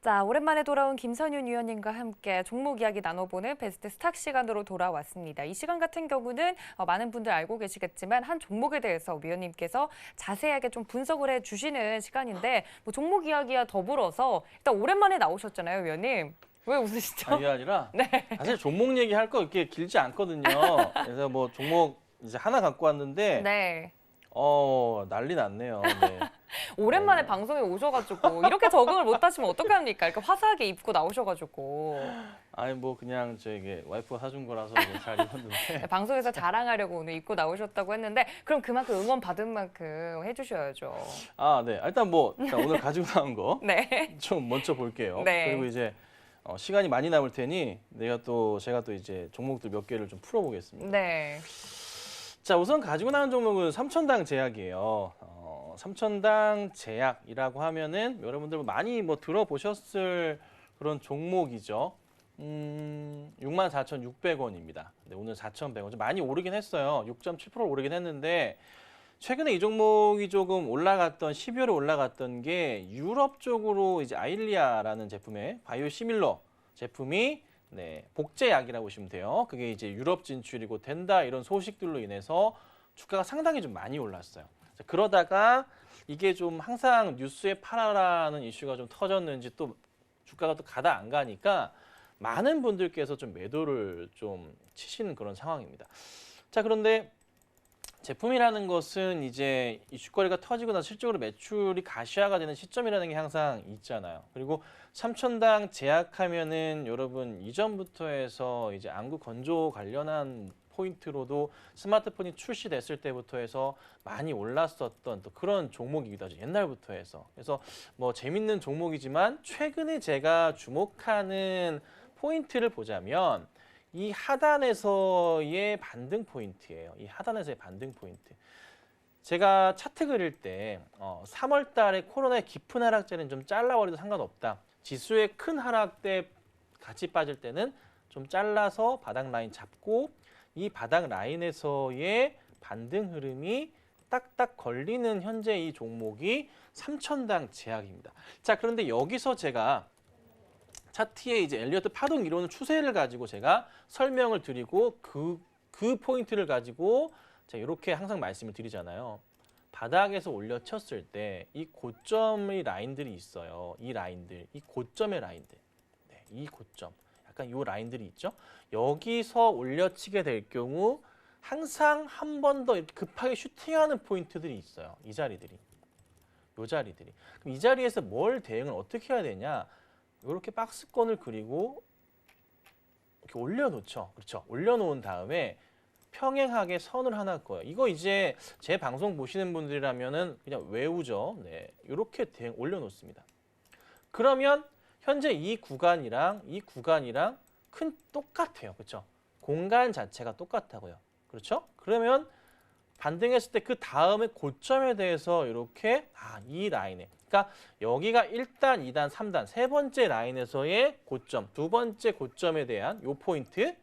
자, 오랜만에 돌아온 김선윤 위원님과 함께 종목 이야기 나눠보는 베스트 스탁 시간으로 돌아왔습니다. 이 시간 같은 경우는 많은 분들 알고 계시겠지만 한 종목에 대해서 위원님께서 자세하게 좀 분석을 해주시는 시간인데 뭐 종목 이야기와 더불어서 일단 오랜만에 나오셨잖아요, 위원님. 왜 웃으시죠? 이게 아니라 네. 사실 종목 얘기할 거 이렇게 길지 않거든요. 그래서 뭐 종목 이제 하나 갖고 왔는데 네. 난리 났네요. 네. 오랜만에 방송에 오셔가지고 이렇게 적응을 못하시면 어떡합니까? 이렇게 화사하게 입고 나오셔가지고 아니 뭐 그냥 저에게 와이프가 사준 거라서 이제 잘 입었는데 방송에서 자랑하려고 오늘 입고 나오셨다고 했는데 그럼 그만큼 응원 받은 만큼 해주셔야죠. 네. 일단 뭐 자, 오늘 가지고 나온 거 좀 네. 먼저 볼게요. 네. 그리고 이제 시간이 많이 남을 테니 제가 또 이제 종목들 몇 개를 좀 풀어보겠습니다. 네. 자, 우선 가지고 나온 종목은 삼천당 제약이에요. 삼천당 제약이라고 하면은 여러분들 많이 뭐 들어보셨을 그런 종목이죠. 64,600원입니다. 네, 오늘 4,100원. 좀 많이 오르긴 했어요. 6.7% 오르긴 했는데 최근에 이 종목이 조금 올라갔던 12월에 올라갔던 게 유럽 쪽으로 이제 아일리아라는 제품의 바이오시밀러 제품이 복제약이라고 보시면 돼요. 그게 이제 유럽 진출이고 된다 이런 소식들로 인해서 주가가 상당히 좀 많이 올랐어요. 그러다가 이게 좀 항상 뉴스에 팔아라는 이슈가 좀 터졌는지 또 주가가 또 가다 안 가니까 많은 분들께서 좀 매도를 좀 치시는 그런 상황입니다. 자, 그런데 제품이라는 것은 이제 이슈거리가 터지고 나서 실적으로 매출이 가시화가 되는 시점이라는 게 항상 있잖아요. 그리고 삼천당 제약하면은 여러분 이전부터 해서 이제 안구 건조 관련한 포인트로도 스마트폰이 출시됐을 때부터 해서 많이 올랐었던 또 그런 종목이기도 하죠. 옛날부터 해서. 그래서 뭐 재밌는 종목이지만 최근에 제가 주목하는 포인트를 보자면 이 하단에서의 반등 포인트예요. 이 하단에서의 반등 포인트. 제가 차트 그릴 때 3월 달에 코로나의 깊은 하락세는 좀 잘라버려도 상관없다. 지수의 큰 하락 때 같이 빠질 때는 좀 잘라서 바닥 라인 잡고 이 바닥 라인에서의 반등 흐름이 딱딱 걸리는 현재 이 종목이 삼천당 제약입니다. 자, 그런데 여기서 제가 차트에 이제 엘리어트 파동 이론의 추세를 가지고 제가 설명을 드리고 그 포인트를 가지고 제가 이렇게 항상 말씀을 드리잖아요. 바닥에서 올려쳤을 때 이 고점의 라인들이 있어요. 이 라인들, 이 고점의 라인들, 이 고점, 약간 이 라인들이 있죠. 여기서 올려치게 될 경우 항상 한 번 더 급하게 슈팅하는 포인트들이 있어요. 이 자리들이, 이 자리들이. 그럼 이 자리에서 뭘 대응을 어떻게 해야 되냐? 이렇게 박스권을 그리고 이렇게 올려놓죠. 그렇죠. 올려놓은 다음에 평행하게 선을 하나 그어요. 이거 이제 제 방송 보시는 분들이라면은 그냥 외우죠. 네, 이렇게 올려놓습니다. 그러면 현재 이 구간이랑 똑같아요. 그렇죠. 공간 자체가 똑같다고요. 그렇죠. 그러면 반등했을 때 그 다음에 고점에 대해서 이렇게 이 라인에, 그러니까 여기가 1단, 2단, 3단 세 번째 라인에서의 고점, 두 번째 고점에 대한 요 포인트,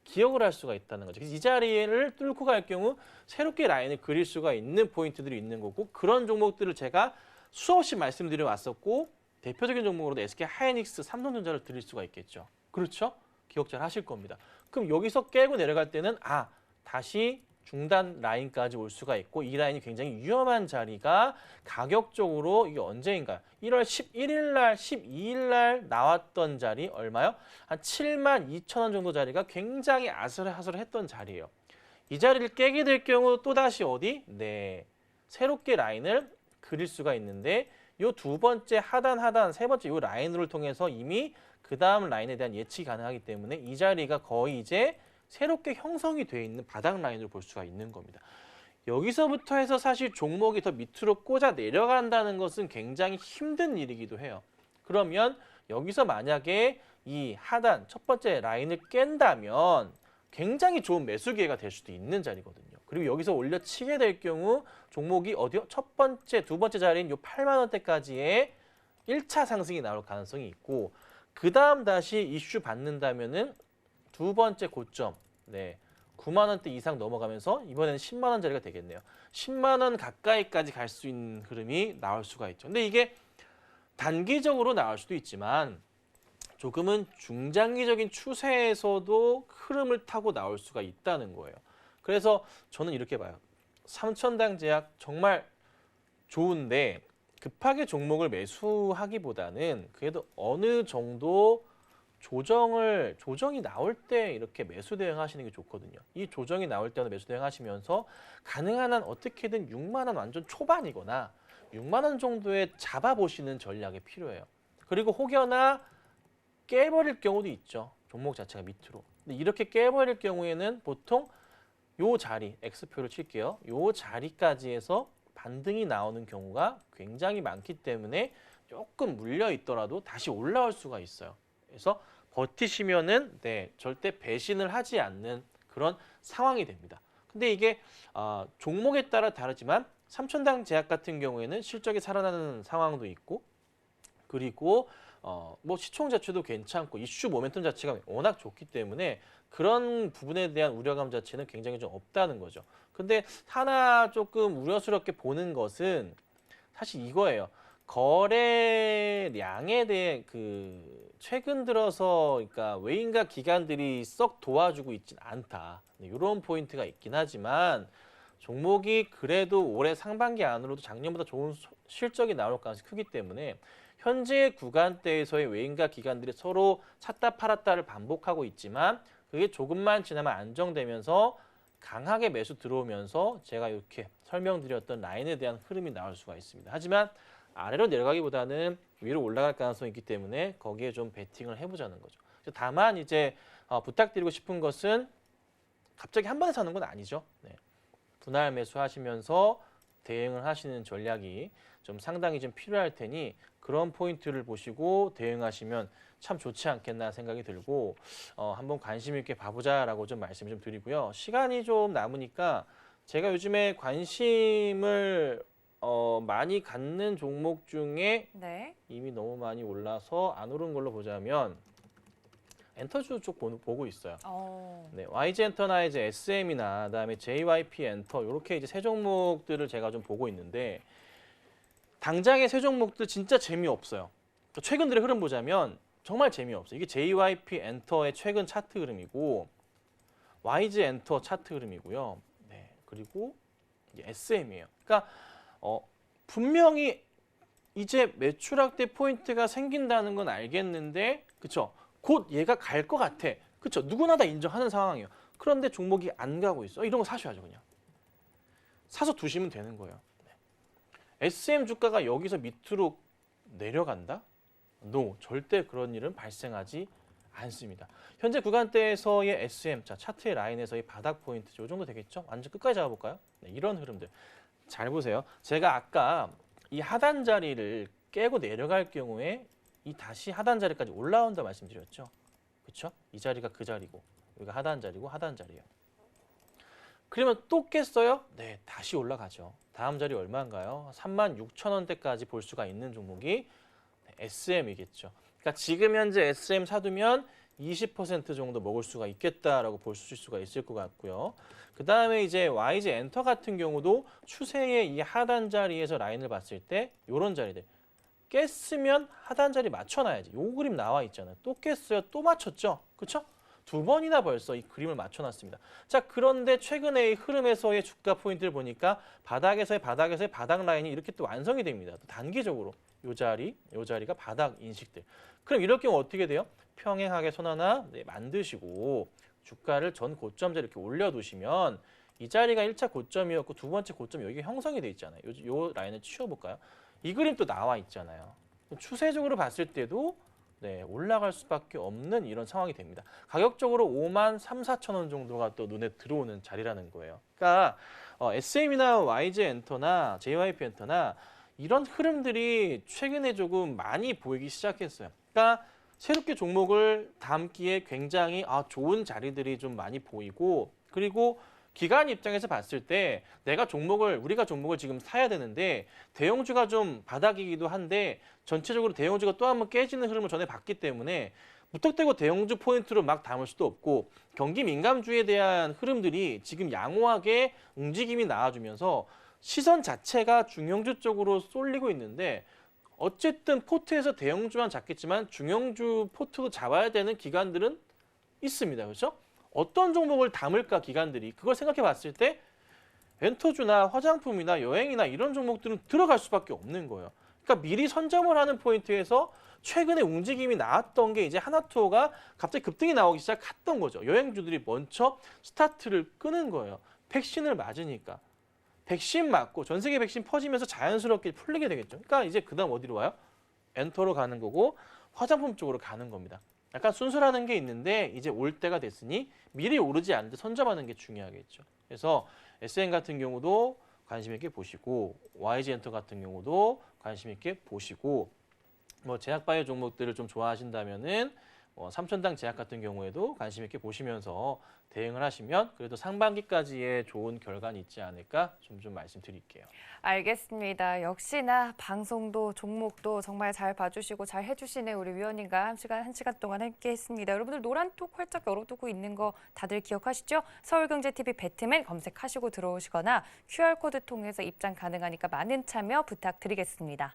기억을 할 수가 있다는 거죠. 그래서 이 자리를 뚫고 갈 경우 새롭게 라인을 그릴 수가 있는 포인트들이 있는 거고, 그런 종목들을 제가 수없이 말씀드려 왔었고 대표적인 종목으로도 SK 하이닉스, 삼성전자를 드릴 수가 있겠죠. 그렇죠? 기억 잘 하실 겁니다. 그럼 여기서 깨고 내려갈 때는 다시 중단 라인까지 올 수가 있고, 이 라인이 굉장히 위험한 자리가 가격적으로 이게 언제인가요? 1월 11일 날, 12일 날 나왔던 자리 얼마요? 한 72,000원 정도 자리가 굉장히 아슬아슬했던 자리예요. 이 자리를 깨게 될 경우 또다시 어디? 새롭게 라인을 그릴 수가 있는데 이 두 번째 하단, 세 번째 이 라인을 통해서 이미 그 다음 라인에 대한 예측이 가능하기 때문에 이 자리가 거의 이제 새롭게 형성이 되어 있는 바닥 라인으로 볼 수가 있는 겁니다. 여기서부터 해서 사실 종목이 더 밑으로 꽂아 내려간다는 것은 굉장히 힘든 일이기도 해요. 그러면 여기서 만약에 이 하단 첫 번째 라인을 깬다면 굉장히 좋은 매수 기회가 될 수도 있는 자리거든요. 그리고 여기서 올려치게 될 경우 종목이 어디요? 첫 번째, 두 번째 자리인 이 8만 원대까지의 1차 상승이 나올 가능성이 있고, 그 다음 다시 이슈 받는다면은 두 번째 고점, 9만 원대 이상 넘어가면서 이번에는 10만 원짜리가 되겠네요. 10만 원 가까이까지 갈 수 있는 흐름이 나올 수가 있죠. 근데 이게 단기적으로 나올 수도 있지만 조금은 중장기적인 추세에서도 흐름을 타고 나올 수가 있다는 거예요. 그래서 저는 이렇게 봐요. 3천당 제약 정말 좋은데 급하게 종목을 매수하기보다는 그래도 어느 정도 조정이 나올 때 이렇게 매수 대응하시는 게 좋거든요. 이 조정이 나올 때는 매수 대응하시면서 가능한 한 어떻게든 6만 원 완전 초반이거나 6만 원 정도에 잡아보시는 전략이 필요해요. 그리고 혹여나 깨버릴 경우도 있죠. 종목 자체가 밑으로. 근데 이렇게 깨버릴 경우에는 보통 요 자리, X표를 칠게요. 요 자리까지 해서 반등이 나오는 경우가 굉장히 많기 때문에 조금 물려 있더라도 다시 올라올 수가 있어요. 그래서 버티시면은 절대 배신을 하지 않는 그런 상황이 됩니다. 근데 이게 종목에 따라 다르지만 삼천당 제약 같은 경우에는 실적이 살아나는 상황도 있고 그리고 뭐 시총 자체도 괜찮고 이슈 모멘텀 자체가 워낙 좋기 때문에 그런 부분에 대한 우려감 자체는 굉장히 좀 없다는 거죠. 근데 하나 조금 우려스럽게 보는 것은 사실 이거예요. 거래량에 대해 최근 들어서 그러니까 외인과 기관들이 썩 도와주고 있진 않다. 이런 포인트가 있긴 하지만 종목이 그래도 올해 상반기 안으로도 작년보다 좋은 실적이 나올 가능성이 크기 때문에 현재 구간대에서의 외인과 기관들이 서로 샀다 팔았다를 반복하고 있지만 그게 조금만 지나면 안정되면서 강하게 매수 들어오면서 제가 이렇게 설명드렸던 라인에 대한 흐름이 나올 수가 있습니다. 하지만 아래로 내려가기보다는 위로 올라갈 가능성이 있기 때문에 거기에 좀 베팅을 해보자는 거죠. 다만 이제 부탁드리고 싶은 것은 갑자기 한 번에 사는 건 아니죠. 분할 매수하시면서 대응을 하시는 전략이 좀 상당히 좀 필요할 테니 그런 포인트를 보시고 대응하시면 참 좋지 않겠나 생각이 들고 한번 관심 있게 봐보자라고 좀 말씀 좀 드리고요. 시간이 좀 남으니까 제가 요즘에 관심을 많이 갖는 종목 중에 이미 너무 많이 올라서 안 오른 걸로 보자면 엔터주 쪽 보고 있어요. YG 엔터나 이제 SM이나 그다음에 JYP 엔터 이렇게 이제 세 종목들을 제가 좀 보고 있는데 당장의 세 종목들 진짜 재미없어요. 최근 들의 흐름 보자면 정말 재미없어요. 이게 JYP 엔터의 최근 차트 흐름이고 YG 엔터 차트 흐름이고요. 그리고 SM이에요. 그러니까 분명히 이제 매출 확대 포인트가 생긴다는 건 알겠는데 그렇죠? 곧 얘가 갈 것 같아. 그렇죠? 누구나 다 인정하는 상황이에요. 그런데 종목이 안 가고 있어. 이런 거 사셔야죠, 그냥. 사서 두시면 되는 거예요. SM 주가가 여기서 밑으로 내려간다? 절대 그런 일은 발생하지 않습니다. 현재 구간대에서의 SM, 차트의 라인에서의 바닥 포인트, 이 정도 되겠죠? 완전 끝까지 잡아볼까요? 이런 흐름들. 잘 보세요. 제가 아까 이 하단 자리를 깨고 내려갈 경우에 이 다시 하단 자리까지 올라온다 말씀드렸죠. 그렇죠? 이 자리가 그 자리고 여기가 하단 자리고 하단 자리예요. 그러면 또 깼어요? 다시 올라가죠. 다음 자리 얼마인가요? 36,000원대까지 볼 수가 있는 종목이 SM이겠죠. 그러니까 지금 현재 SM 사두면 20% 정도 먹을 수가 있겠다라고 볼 수가 있을 것 같고요. 그 다음에 이제 YG 엔터 같은 경우도 추세의 이 하단 자리에서 라인을 봤을 때 이런 자리들 깼으면 하단 자리 맞춰놔야지. 요 그림 나와 있잖아요. 또 깼어요. 또 맞췄죠. 그렇죠? 두 번이나 벌써 이 그림을 맞춰놨습니다. 자, 그런데 최근의 흐름에서의 주가 포인트를 보니까 바닥에서의 바닥 라인이 이렇게 또 완성이 됩니다. 또 단기적으로 요 자리가 바닥 인식들. 그럼 이럴 경우 어떻게 돼요? 평행하게 선 하나 만드시고 주가를 전 고점 자리 이렇게 올려두시면 이 자리가 1차 고점이었고 두 번째 고점이 여기 형성이 돼 있잖아요. 요 라인을 치워볼까요? 이 그림 또 나와 있잖아요. 추세적으로 봤을 때도 올라갈 수밖에 없는 이런 상황이 됩니다. 가격적으로 5만 3, 4천 원 정도가 또 눈에 들어오는 자리라는 거예요. 그러니까 SM이나 YG 엔터나 JYP 엔터나 이런 흐름들이 최근에 조금 많이 보이기 시작했어요. 그러니까 새롭게 종목을 담기에 굉장히 좋은 자리들이 좀 많이 보이고 그리고 기관 입장에서 봤을 때 우리가 종목을 지금 사야 되는데 대형주가 좀 바닥이기도 한데 전체적으로 대형주가 또 한번 깨지는 흐름을 전에 봤기 때문에 무턱대고 대형주 포인트로 막 담을 수도 없고 경기 민감주에 대한 흐름들이 지금 양호하게 움직임이 나와주면서 시선 자체가 중형주 쪽으로 쏠리고 있는데 어쨌든 포트에서 대형주만 잡겠지만 중형주 포트도 잡아야 되는 기관들은 있습니다. 그렇죠? 어떤 종목을 담을까 기관들이 그걸 생각해 봤을 때 렌터주나 화장품이나 여행이나 이런 종목들은 들어갈 수밖에 없는 거예요. 그러니까 미리 선점을 하는 포인트에서 최근에 움직임이 나왔던 게 이제 하나투어가 갑자기 급등이 나오기 시작했던 거죠. 여행주들이 먼저 스타트를 끄는 거예요. 백신을 맞으니까. 백신 맞고 전 세계 백신 퍼지면서 자연스럽게 풀리게 되겠죠. 그러니까 이제 그다음 어디로 와요? 엔터로 가는 거고 화장품 쪽으로 가는 겁니다. 약간 순서라는 게 있는데 이제 올 때가 됐으니 미리 오르지 않는데 선점하는 게 중요하겠죠. 그래서 SN 같은 경우도 관심 있게 보시고 YG 엔터 같은 경우도 관심 있게 보시고 뭐 제약바이오 종목들을 좀 좋아하신다면은 삼천당 제약 같은 경우에도 관심 있게 보시면서 대응을 하시면 그래도 상반기까지의 좋은 결과는 있지 않을까 좀 말씀드릴게요. 알겠습니다. 역시나 방송도 종목도 정말 잘 봐주시고 잘 해주시는 우리 위원님과 한 시간 동안 함께했습니다. 여러분들 노란톡 활짝 열어두고 있는 거 다들 기억하시죠? 서울경제TV 배트맨 검색하시고 들어오시거나 QR코드 통해서 입장 가능하니까 많은 참여 부탁드리겠습니다.